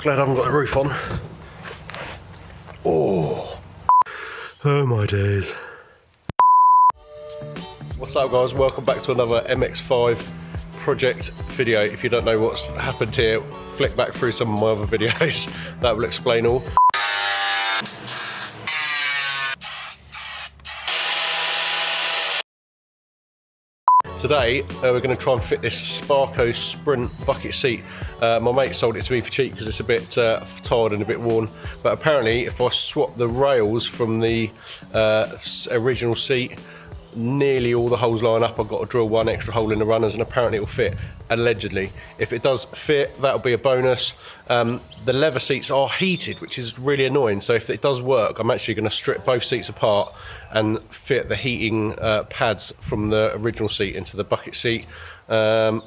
glad I haven't got the roof on. Oh my days. What's up guys, welcome back to another MX5 Project video. If you don't know what's happened here, flick back through some of my other videos, that will explain all. Today we're going to try and fit this Sparco Sprint Bucket Seat. My mate sold it to me for cheap because it's a bit tired and a bit worn, but apparently if I swap the rails from the original seat, nearly all the holes line up. I've got to drill one extra hole in the runners and apparently it'll fit, allegedly. If it does fit, that'll be a bonus. The leather seats are heated, which is really annoying, so if it does work, I'm actually going to strip both seats apart and fit the heating pads from the original seat into the bucket seat. Apparently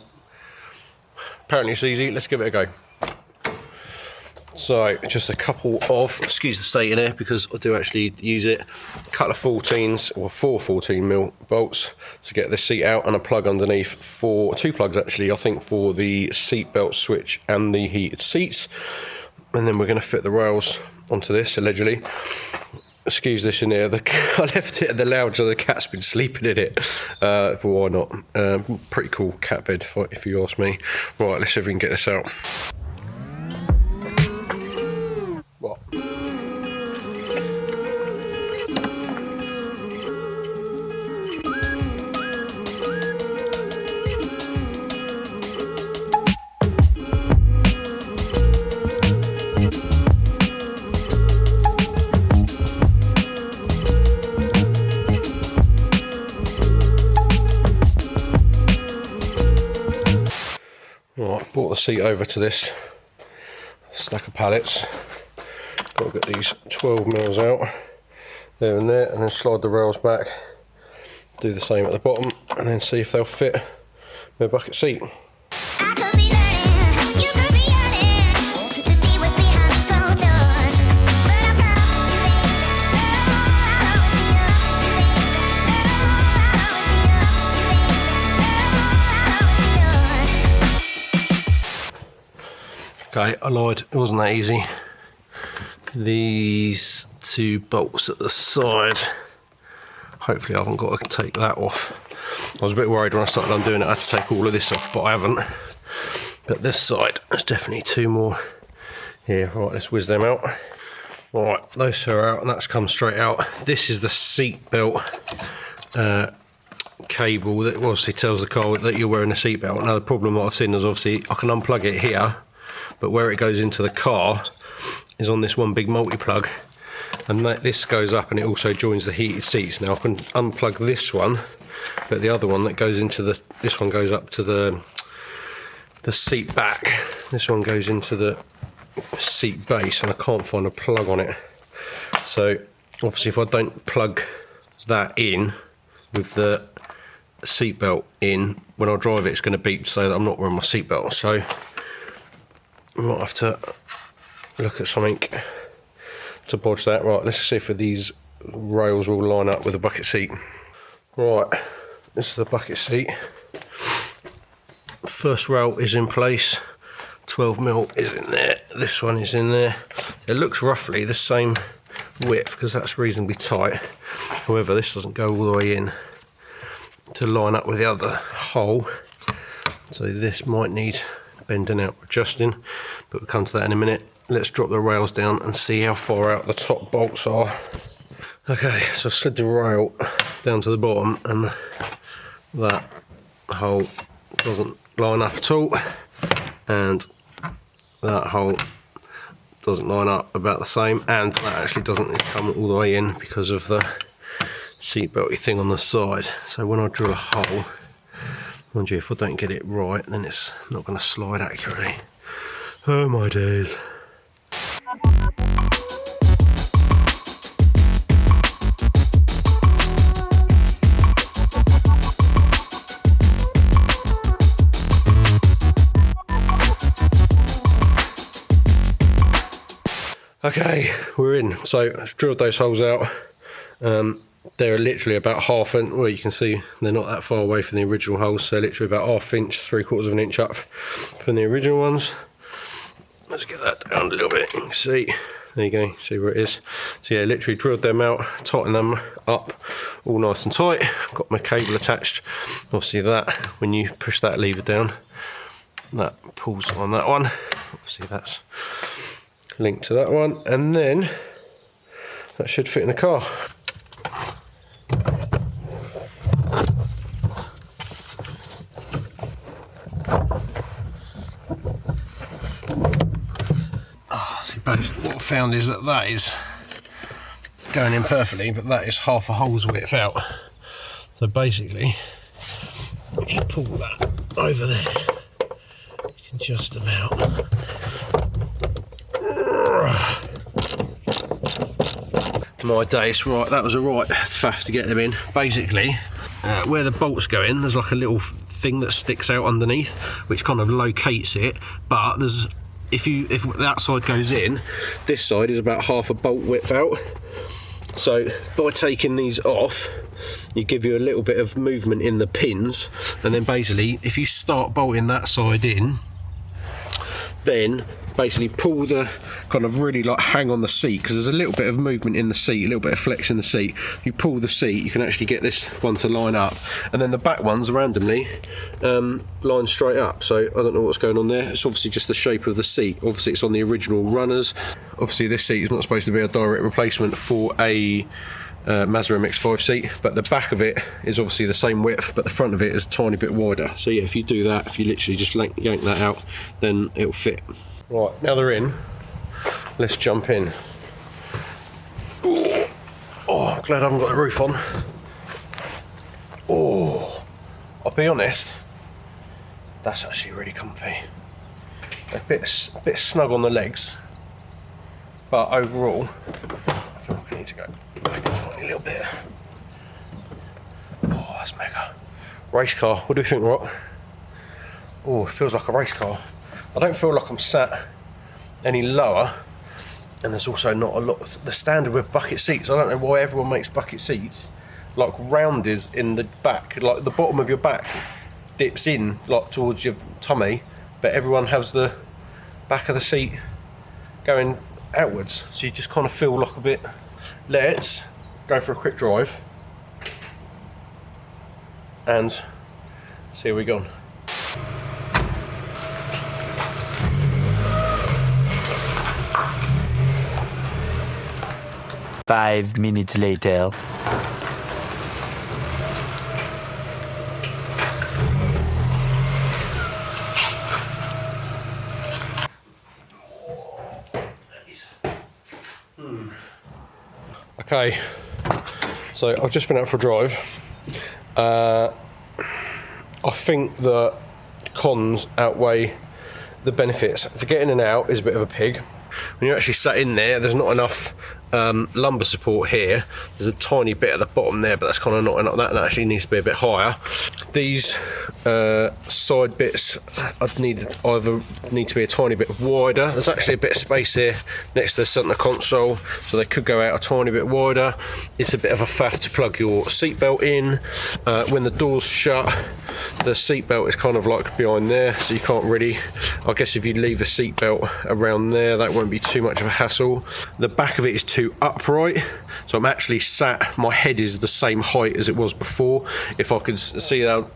it's easy, let's give it a go. So just a couple of, excuse the state in here because I do actually use it, a couple of 14s or 4 14mm bolts to get this seat out, and a plug underneath for, 2 plugs actually, I think, for the seat belt switch and the heated seats. And then we're going to fit the rails onto this, allegedly. Excuse this in here, I left it at the lounge so the cat's been sleeping in it, but why not? Pretty cool cat bed if you ask me. Right, let's see if we can get this out. Right, brought the seat over to this stack of pallets. Got to get these 12mm out, there and there, and then slide the rails back. Do the same at the bottom, and then see if they'll fit my bucket seat. Okay, I lied, it wasn't that easy. These 2 bolts at the side, hopefully I haven't got to take that off. I was a bit worried when I started undoing it, I had to take all of this off, but I haven't. But this side, there's definitely 2 more here. Right, let's whiz them out. Right, those 2 are out, and that's come straight out. This is the seat belt cable that obviously tells the car that you're wearing a seat belt. Now the problem that I've seen is obviously I can unplug it here, but where it goes into the car is on this one big multi-plug, and this goes up and it also joins the heated seats. Now I can unplug this one, but the other one that goes into this one goes up to the seat back. This one goes into the seat base, and I can't find a plug on it. So obviously if I don't plug that in with the seat belt in, when I drive it's going to beep to say that I'm not wearing my seat belt. So I might have to look at something to bodge that. Right, let's see if these rails will line up with the bucket seat. Right, this is the bucket seat. First rail is in place, 12mm is in there, this one is in there. It looks roughly the same width because that's reasonably tight. However, this doesn't go all the way in to line up with the other hole, so this might need bending out, adjusting, but we'll come to that in a minute. Let's drop the rails down and see how far out the top bolts are. Okay, so I slid the rail down to the bottom and that hole doesn't line up at all, and that hole doesn't line up about the same, and that actually doesn't come all the way in because of the seatbelty thing on the side. So when I drill a hole, mind you, if I don't get it right, then it's not going to slide accurately. Oh my days. Okay, we're in. So I've drilled those holes out. They're literally about half inch. Well, you can see they're not that far away from the original holes, so literally about half inch, 3/4 of an inch up from the original ones. let's get that down a little bit. You can see, there you go, see where it is. So yeah, literally drilled them out, tightened them up, all nice and tight. Got my cable attached. Obviously that, when you push that lever down, that pulls on that one. Obviously that's linked to that one, and then that should fit in the car. What I found is that is going in perfectly, but that is half a hole's width out. So basically, if you pull that over there, you can just about my days. Right, that was a right faff to get them in. Basically, where the bolts go in, there's like a little thing that sticks out underneath, which kind of locates it. But there's if that side goes in, this side is about half a bolt width out. So by taking these off, you give you a little bit of movement in the pins, and then basically if you start bolting that side in, then basically pull the kind of really like hang on the seat, because there's a little bit of movement in the seat, a little bit of flex in the seat. If you pull the seat, you can actually get this one to line up, and then the back ones randomly line straight up. So I don't know what's going on there. It's obviously just the shape of the seat. Obviously it's on the original runners. Obviously this seat is not supposed to be a direct replacement for a Mazda MX5 seat, but the back of it is obviously the same width, but the front of it is a tiny bit wider. So yeah, if you do that, if you literally just yank that out, then it'll fit. Right, now they're in, let's jump in. Oh, I'm glad I haven't got the roof on. Oh, I'll be honest, that's actually really comfy. A bit snug on the legs, but overall, I feel like I need to go back a tiny little bit. Oh, that's mega. Race car, what do you think, Rock? Oh, it feels like a race car. I don't feel like I'm sat any lower, and there's also not a lot. The standard with bucket seats, I don't know why everyone makes bucket seats like rounded in the back, like the bottom of your back dips in like towards your tummy, but everyone has the back of the seat going outwards, so you just kind of feel like a bit. Let's go for a quick drive and see how we go. 5 minutes later. Okay, so I've just been out for a drive. I think the cons outweigh the benefits. To get in and out is a bit of a pig. When you're actually sat in there, there's not enough lumbar support here. There's a tiny bit at the bottom there, but that's kind of not enough. That actually needs to be a bit higher. These side bits either need to be a tiny bit wider. There's actually a bit of space here next to the centre console, so they could go out a tiny bit wider. It's a bit of a faff to plug your seatbelt in. When the door's shut, the seatbelt is kind of like behind there, so you can't really, I guess if you leave the seatbelt around there, that won't be too much of a hassle. The back of it is too upright, so I'm actually sat, my head is the same height as it was before. If I could see how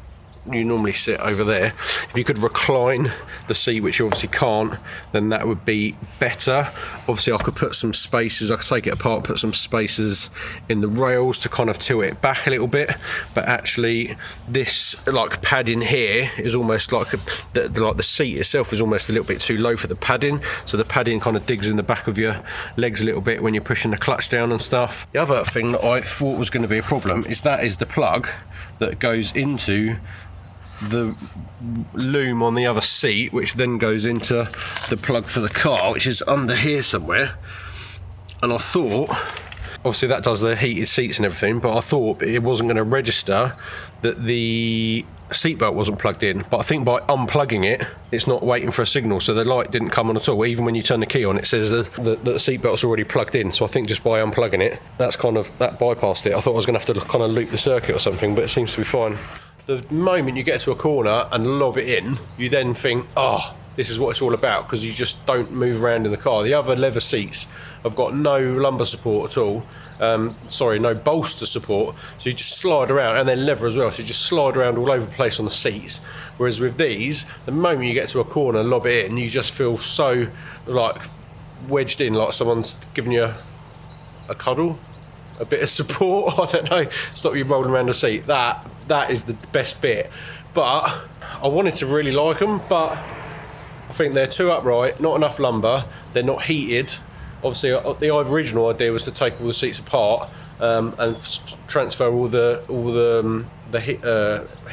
you normally sit over there, if you could recline the seat, which you obviously can't, then that would be better. Obviously I could put some spaces, I could take it apart, put some spaces in the rails to kind of tilt it back a little bit, but actually this like padding here is almost like the seat itself is almost a little bit too low for the padding, so the padding kind of digs in the back of your legs a little bit when you're pushing the clutch down and stuff. The other thing that I thought was going to be a problem is the plug that goes into the loom on the other seat, which then goes into the plug for the car, which is under here somewhere. And I thought, obviously that does the heated seats and everything, but I thought it wasn't going to register that the seatbelt wasn't plugged in. But I think by unplugging it, it's not waiting for a signal, so the light didn't come on at all. Even when you turn the key on, it says that the seatbelt's already plugged in. So I think just by unplugging it, that bypassed it. I thought I was going to have to kind of loop the circuit or something, but it seems to be fine. The moment you get to a corner and lob it in, you then think, oh, this is what it's all about, because you just don't move around in the car. The other leather seats have got no lumbar support at all. Sorry, no bolster support, so you just slide around, and then leather as well, so you just slide around all over the place on the seats. Whereas with these, the moment you get to a corner and lob it in, you just feel so like wedged in, like someone's giving you a cuddle, a bit of support. I don't know, stop you rolling around the seat. That is the best bit. But I wanted to really like them, but I think they're too upright, not enough lumbar, they're not heated. Obviously, the original idea was to take all the seats apart and transfer all the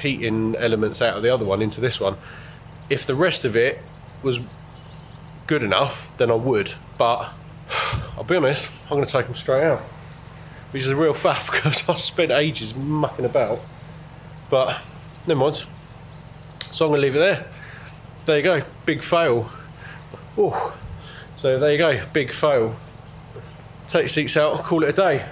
heating elements out of the other one into this one. If the rest of it was good enough, then I would. But I'll be honest, I'm going to take them straight out, which is a real faff because I spent ages mucking about. But never mind. So I'm going to leave it there. There you go, big fail. Ooh. So there you go, big fail. Take the seats out, call it a day.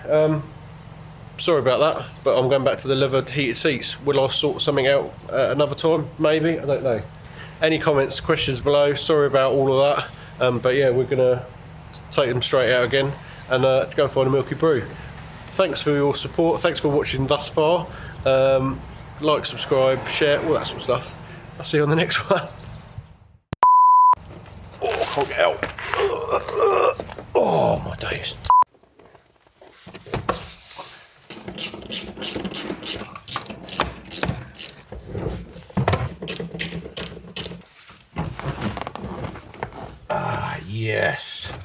Sorry about that, but I'm going back to the leather heated seats. Will I sort something out another time? Maybe, I don't know. Any comments, questions below? Sorry about all of that. But yeah, we're gonna take them straight out again and go and find a Milky Brew. Thanks for your support, thanks for watching thus far. Like, subscribe, share, all that sort of stuff. I'll see you on the next one. Oh, I can't get out. Oh, my days. Ah, yes.